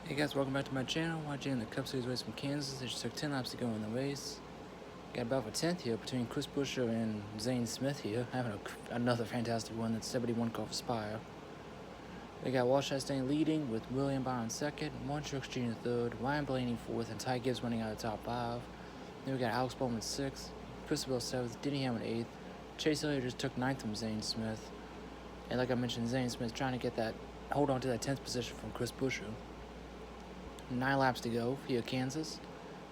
Hey guys, welcome back to my channel. Watching the Cup Series race from Kansas. It just took 10 laps to go in the race. Got about for 10th here between Chris Buescher and Zane Smith here, having another fantastic one. That's 71 car for Spire. We got Walsh Chastain leading with William Byron second, Warren Truex Jr. third, Ryan Blaney fourth, and Ty Gibbs running out of the top five. Then we got Alex Bowman sixth, Christabel seventh, Denny Hamlin eighth. Chase Elliott just took ninth from Zane Smith. And like I mentioned, Zane Smith trying to get that, hold on to that 10th position from Chris Buescher. 9 laps to go here at Kansas.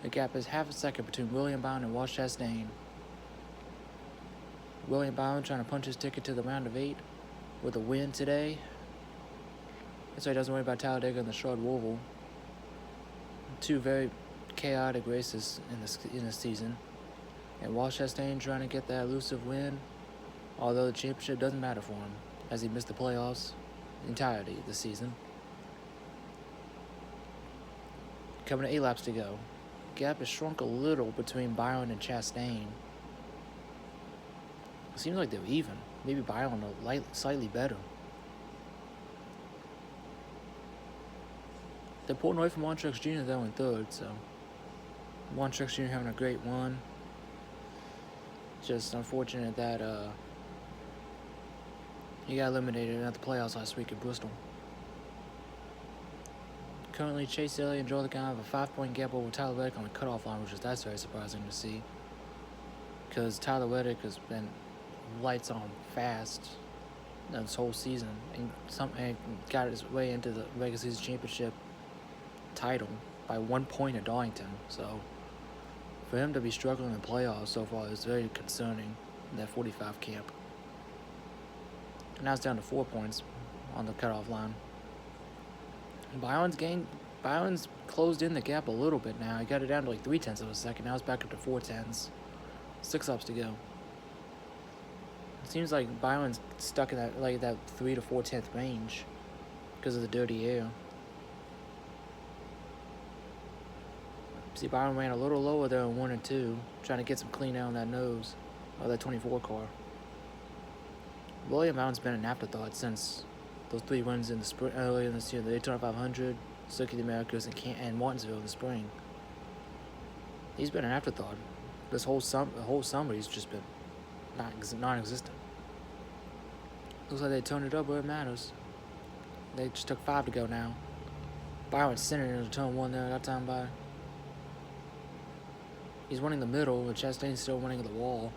The gap is half a second between William Byron and Walsh Chastain. William Byron trying to punch his ticket to the round of 8 with a win today. So he doesn't worry about Talladega and the Shard Roval. Two very chaotic races in the season. And Walsh Chastain trying to get that elusive win, although the championship doesn't matter for him, as he missed the playoffs the entirety of the season. Coming to 8 laps to go. Gap has shrunk a little between Byron and Chastain. It seems like they're even. Maybe Byron slightly better. They're pulling away from Warren Truex Jr. though in third, so Warren Truex Jr. having a great one. Just unfortunate that he got eliminated at the playoffs last week at Bristol. Currently, Chase Elliott and Joel Logano have a 5-point gap over Tyler Reddick on the cutoff line, that's very surprising to see. Because Tyler Reddick has been lights on fast this whole season and got his way into the regular season championship title by 1 point at Darlington. So for him to be struggling in the playoffs so far is very concerning in that 45 camp. And now it's down to 4 points on the cutoff line. Byron's closed in the gap a little bit now. He got it down to like 0.3 of a second. Now it's back up to 0.4. 6 laps to go. It seems like Byron's stuck in that 3 to 4/10 range because of the dirty air. See, Byron ran a little lower there in 1 and 2, trying to get some clean air on that nose of that 24 car. William Byron's been an afterthought since those 3 wins in the sprint earlier in this year, the Daytona 500, Circuit of the Americas, and Martinsville in the spring. He's been an afterthought. The whole summer he's just been non-existent. Looks like they turned it up where it matters. They just took 5 to go now. Byron's centered into turn 1 there, that time by. He's running the middle, but Chastain's still running the wall.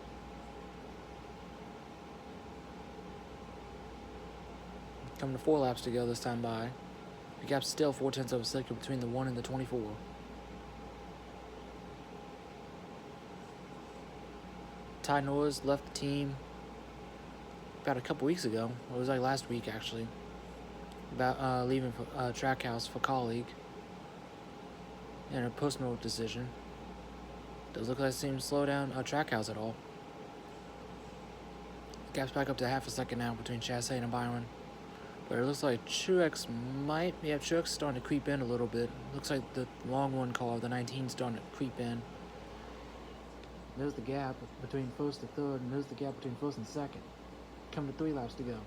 Coming to 4 laps to go this time by. The gap's still 0.4 of a second between the 1 and the 24. Ty Norris left the team about a couple weeks ago. It was like last week actually. About leaving Trackhouse for colleague. And a personal decision. Doesn't look like it seems to slow down Trackhouse at all. The gap's back up to half a second now between Chastain and Byron. But it looks like Truex Truex starting to creep in a little bit. Looks like the long one car, the 19, starting to creep in. There's the gap between first and third, and there's the gap between first and second. Coming to 3 laps to go.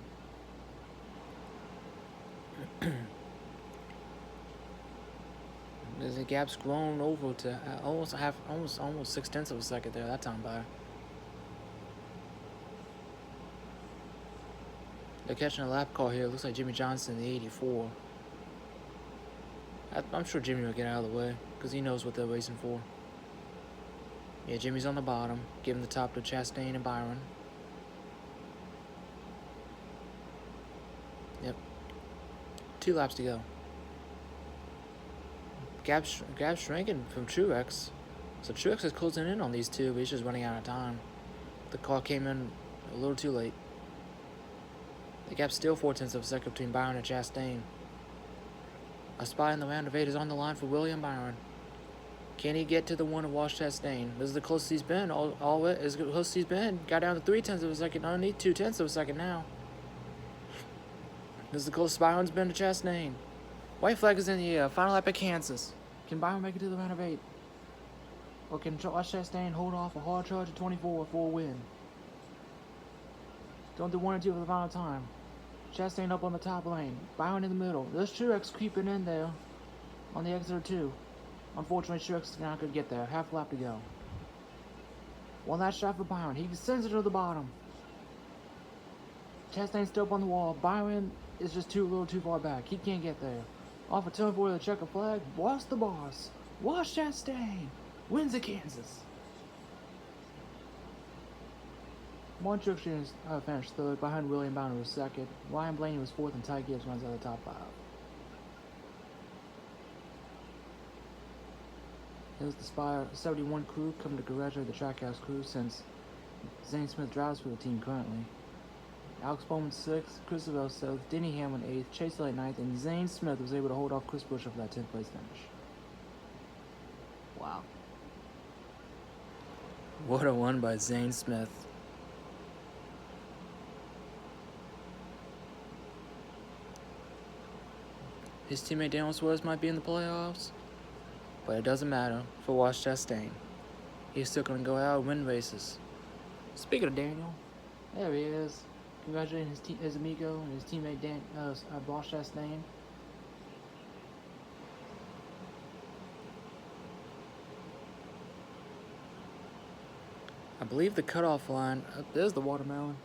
The gap's grown over to almost 0.6 of a second there that time by. They're catching a lap call here. It looks like Jimmy Johnson, the 84. I'm sure Jimmy will get out of the way because he knows what they're racing for. Yeah, Jimmy's on the bottom, giving the top to Chastain and Byron. Yep. 2 laps to go. Gap's shrinking from Truex. So Truex is closing in on these two, but he's just running out of time. The car came in a little too late. The gap's still 0.4 of a second between Byron and Chastain. A spot in the round of 8 is on the line for William Byron. Can he get to the 1 of Walsh Chastain? This is the closest he's been. All as close as he's been. Got down to 0.3 of a second. Underneath 0.2 of a second now. This is the closest Byron's been to Chastain. White flag is in the air. Final lap at Kansas. Can Byron make it to the round of 8? Or can Walsh Chastain hold off a hard charge at 24 for a win? Don't do 1 and 2 for the final time. Chastain up on the top lane. Byron in the middle. There's Truex creeping in there. on the exit 2. Unfortunately, Truex not going to get there. Half lap to go. One last shot for Byron. He sends it to the bottom. Chastain's still up on the wall. Byron is just a little too far back. He can't get there. Off of turn 4 of the checker flag. Wash the boss. Wash Chastain. Wins at Kansas. Martin Truex Jr. Finished third. Behind William Byron was second. Ryan Blaney was fourth, and Ty Gibbs runs out of the top 5. Here's the Spire 71 crew coming to congratulate the Trackhouse crew since Zane Smith drives for the team currently. Alex Bowman 6th, Christopher 7th, Denny Hamlin 8th, Chase Elliott 9th, and Zane Smith was able to hold off Chris Buescher for that 10th place finish. Wow. What a win by Zane Smith. His teammate Daniel Suarez might be in the playoffs, but it doesn't matter for Wash Chastain. He's still going to go out and win races. Speaking of Daniel, there he is. Congratulating his amigo and his teammate Wash Chastain. I believe the cutoff line, there's the watermelon.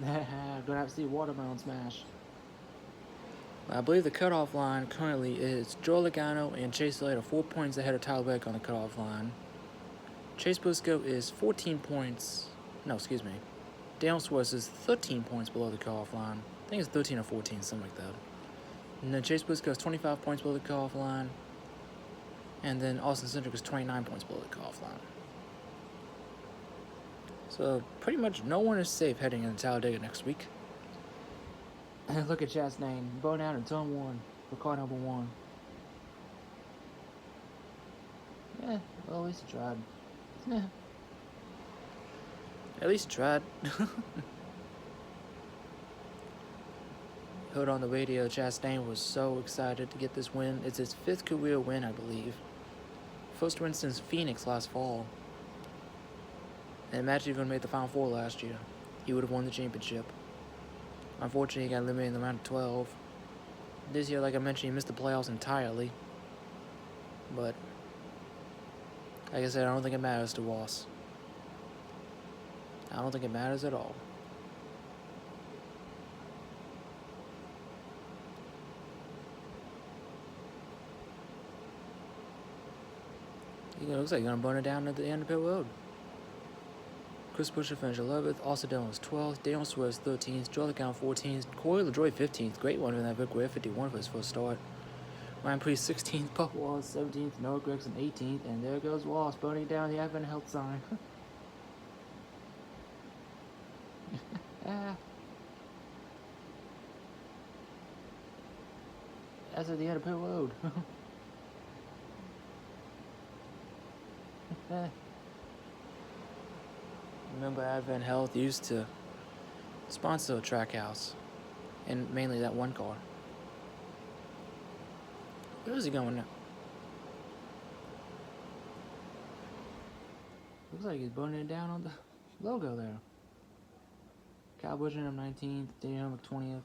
Gonna have to see watermelon smash. I believe the cutoff line currently is Joe Logano and Chase Elliott are 4 points ahead of Tyler Reddick on the cutoff line. Chase Briscoe is 14 points. No, excuse me. Daniel Suarez is 13 points below the cutoff line. I think it's 13 or 14, something like that. And then Chase Briscoe is 25 points below the cutoff line. And then Austin Cindric is 29 points below the cutoff line. So pretty much no one is safe heading into Talladega next week. Look at Chastain, burn out in turn 1 for car number 1. Yeah, well, at least he tried. Yeah. At least he tried. Heard on the radio, Chastain was so excited to get this win. It's his 5th career win, I believe. First win since Phoenix last fall. And imagine if he would have made the Final 4 last year. He would have won the championship. Unfortunately, he got eliminated in the round of 12. This year, like I mentioned, he missed the playoffs entirely. But, like I said, I don't think it matters to Ross. I don't think it matters at all. It looks like he's going to burn it down at the end of pit road. Chris Buescher finished 11th, Austin Dillon was 12th, Daniel Suarez 13th, Joe Logano 14th, Corey LaJoie 15th, great one in that Vic Ware 51 for his first start. Ryan Preece 16th, Buck Wallace 17th, Noah Gragson 18th, and there goes Wallace burning down the Advent Health sign. That's at the end of pit road. Remember, Advent Health used to sponsor Trackhouse, and mainly that one car. Where is he going now? Looks like he's burning it down on the logo there. Kyle Busch ended up 19th, Daniel Hemrick 20th,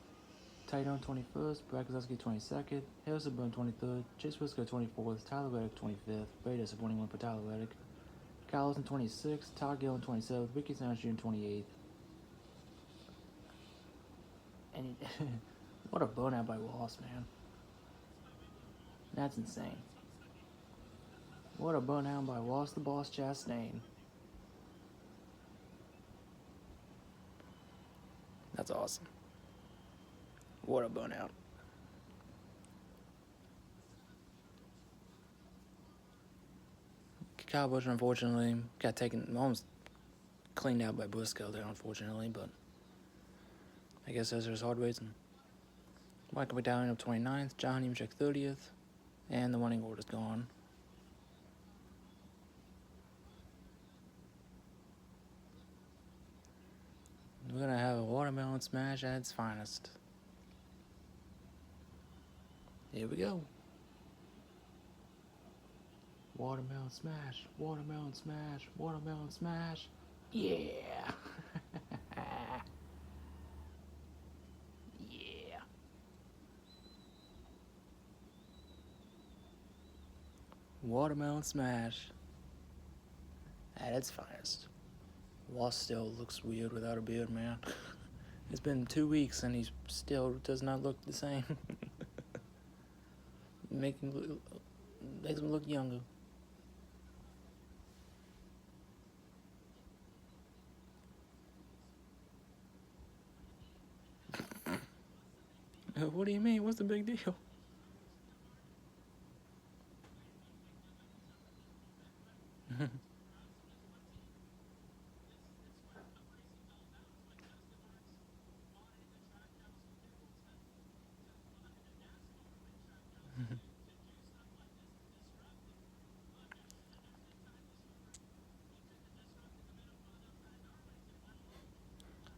Ty Dillon 21st, Brad Keselowski 22nd, Harrison Burton 23rd, Chase Briscoe 24th, Tyler Reddick 25th, very disappointing one for Tyler Reddick. Kyle Larson 26th, Todd Gillen 27th, Ricky Stenhouse Jr. 28th. And what a burnout by Ross, man. That's insane. What a burnout by Ross the Boss Chastain. That's awesome. What a burnout. Kyle Busch, unfortunately, got taken, almost cleaned out by Briscoe there, unfortunately, but I guess those are his hard racing. Michael McDowell up 29th, John Nemechek 30th, and the winning order's gone. We're going to have a watermelon smash at its finest. Here we go. Watermelon smash, watermelon smash, watermelon smash. Yeah. Yeah. Watermelon Smash at its finest. Lost still looks weird without a beard, man. It's been 2 weeks and he still does not look the same. Makes him look younger. What do you mean? What's the big deal?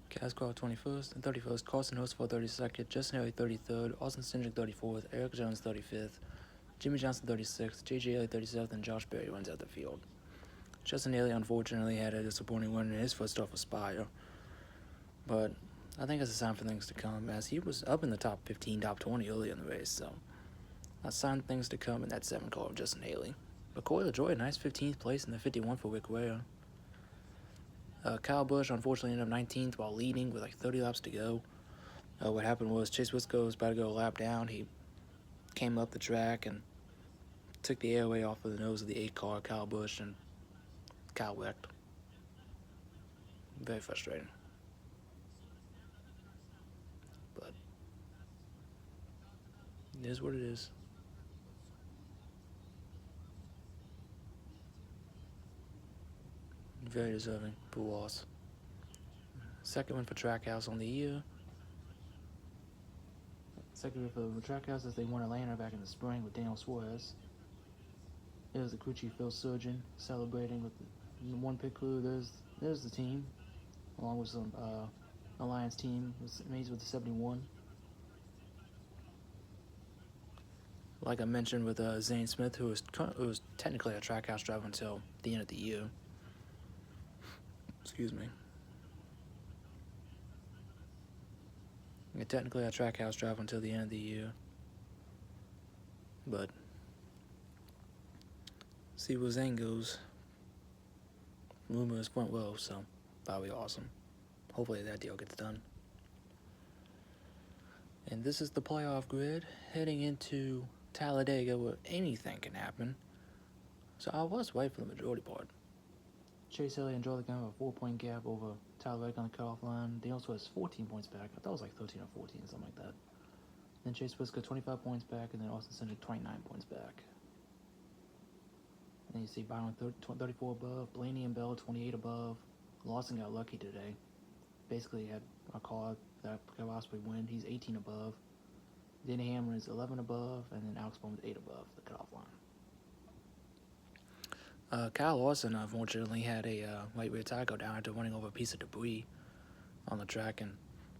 Cascar 21st and 31st, Carson Host for 32nd, Justin Haley 33rd, Austin Cindric 34th, Eric Jones 35th, Jimmy Johnson 36th, JJ Haley 37th, and Josh Berry runs out the field. Justin Haley unfortunately had a disappointing win in his first off Aspire, but I think it's a sign for things to come, as he was up in the top 15, top 20 early in the race, so a sign of things to come in that 7 car of Justin Haley. But Corey LaJoy, nice 15th place in the 51 for Rick Ware. Kyle Busch unfortunately ended up 19th while leading with like 30 laps to go. What happened was Chase Briscoe was about to go a lap down. He came up the track and took the airway off of the nose of the 8 car, Kyle Busch, and Kyle wrecked. Very frustrating. But it is what it is. Very deserving for loss. Second win for Trackhouse on the year. Second win for Trackhouse as they won Atlanta back in the spring with Daniel Suarez. There's the crew chief Phil Surgeon celebrating with the one pit crew. There's the team, along with some Alliance team. Mays with the 71. Like I mentioned with Zane Smith, who was technically a Trackhouse driver until the end of the year. Excuse me. Technically a Trackhouse driver until the end of the year. But see where Zane goes. Rumors went well, so that'll be awesome. Hopefully that deal gets done. And this is the playoff grid heading into Talladega, where anything can happen. So I was right for the majority part. Chase Elliott and Charlie Gunn have a 4-point gap over Tyler Reddick on the cutoff line. They also has 14 points back. I thought it was like 13 or 14, something like that. Then Chase Briscoe 25 points back, and then Austin Cindric 29 points back. And then you see Byron 34 above, Blaney and Bell 28 above. Lawson got lucky today. Basically had a car that could possibly win. He's 18 above. Denny Hamlin is 11 above, and then Alex Bowman is 8 above the cutoff line. Kyle Larson unfortunately had a light rear tire go down after running over a piece of debris on the track and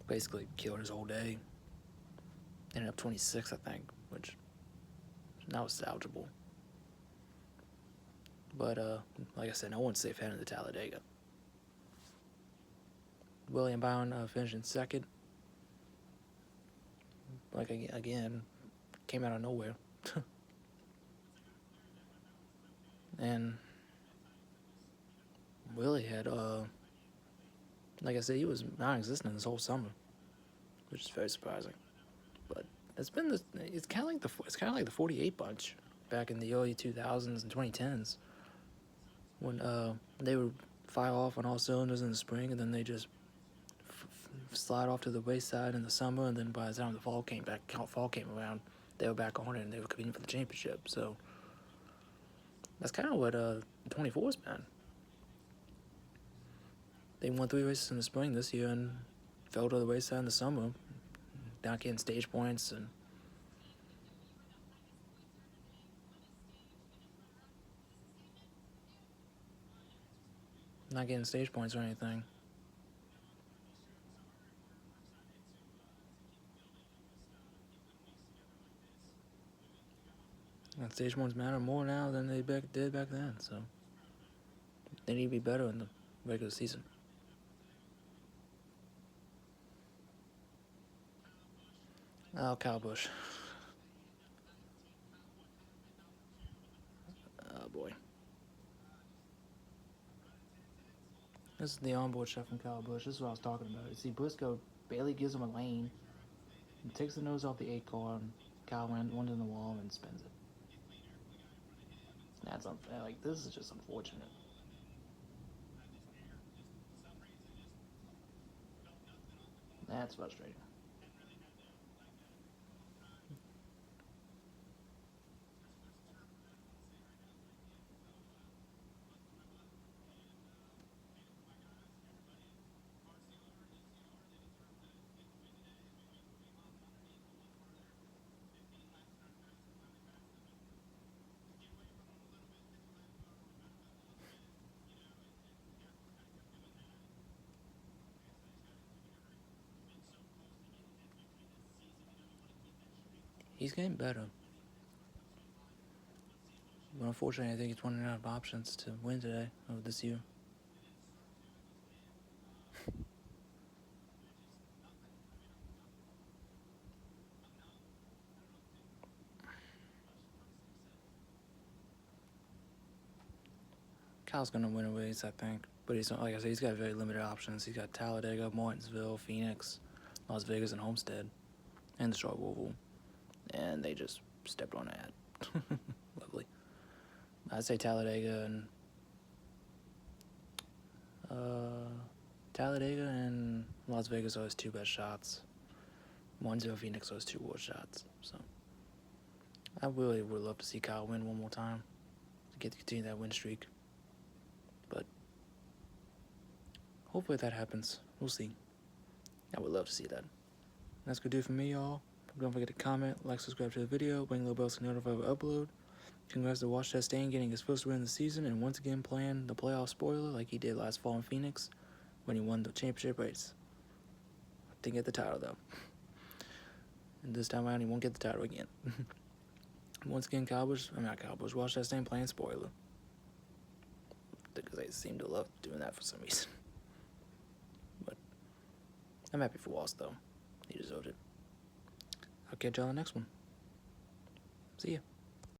basically killed his whole day. Ended up 26th, I think, which is not salvageable. But like I said, no one's safe heading to Talladega. William Byron finished in second. Like again, came out of nowhere. And Willie had, like I said, he was non-existent this whole summer, which is very surprising. But it's kind of like the 48 bunch back in the early 2000s and 2010s, when they would fire off on all cylinders in the spring, and then they just slide off to the wayside in the summer, and then by the time the fall came around, they were back on it and they were competing for the championship. So that's kind of what 24's been. They won 3 races in the spring this year and fell to the wayside in the summer, not getting stage points and not getting stage points or anything. And stage points matter more now than they did back then, so they need to be better in the regular season. Oh, Kyle Busch. boy. This is the onboard shot from Kyle Busch. This is what I was talking about. You see, Briscoe barely gives him a lane. He takes the nose off the 8 car, and Kyle runs in the wall and spins it. That's unfair. Like, this is just unfortunate. That's frustrating. He's getting better. But unfortunately, I think he's running out of options to win today, or this year. Kyle's gonna win a race, I think. But he's not, like I said, he's got very limited options. He's got Talladega, Martinsville, Phoenix, Las Vegas, and Homestead, and the Charlotte Roval. And they just stepped on that. Lovely. I'd say Talladega and Las Vegas are his 2 best shots. Martinsville, Phoenix are his 2 worst shots. So I really would love to see Kyle win one more time to continue that win streak. But hopefully that happens. We'll see. I would love to see that. That's gonna do it for me, y'all. Don't forget to comment, like, subscribe to the video, ring the little bell to notify when I upload. Congrats to Wash Chastain getting his first win of the season, and once again playing the playoff spoiler like he did last fall in Phoenix when he won the championship race. Didn't get the title though. And this time around he won't get the title again. Once again, Wash Chastain playing spoiler. Because they seem to love doing that for some reason. But I'm happy for Walsh though. He deserved it. I'll catch y'all on the next one. See ya.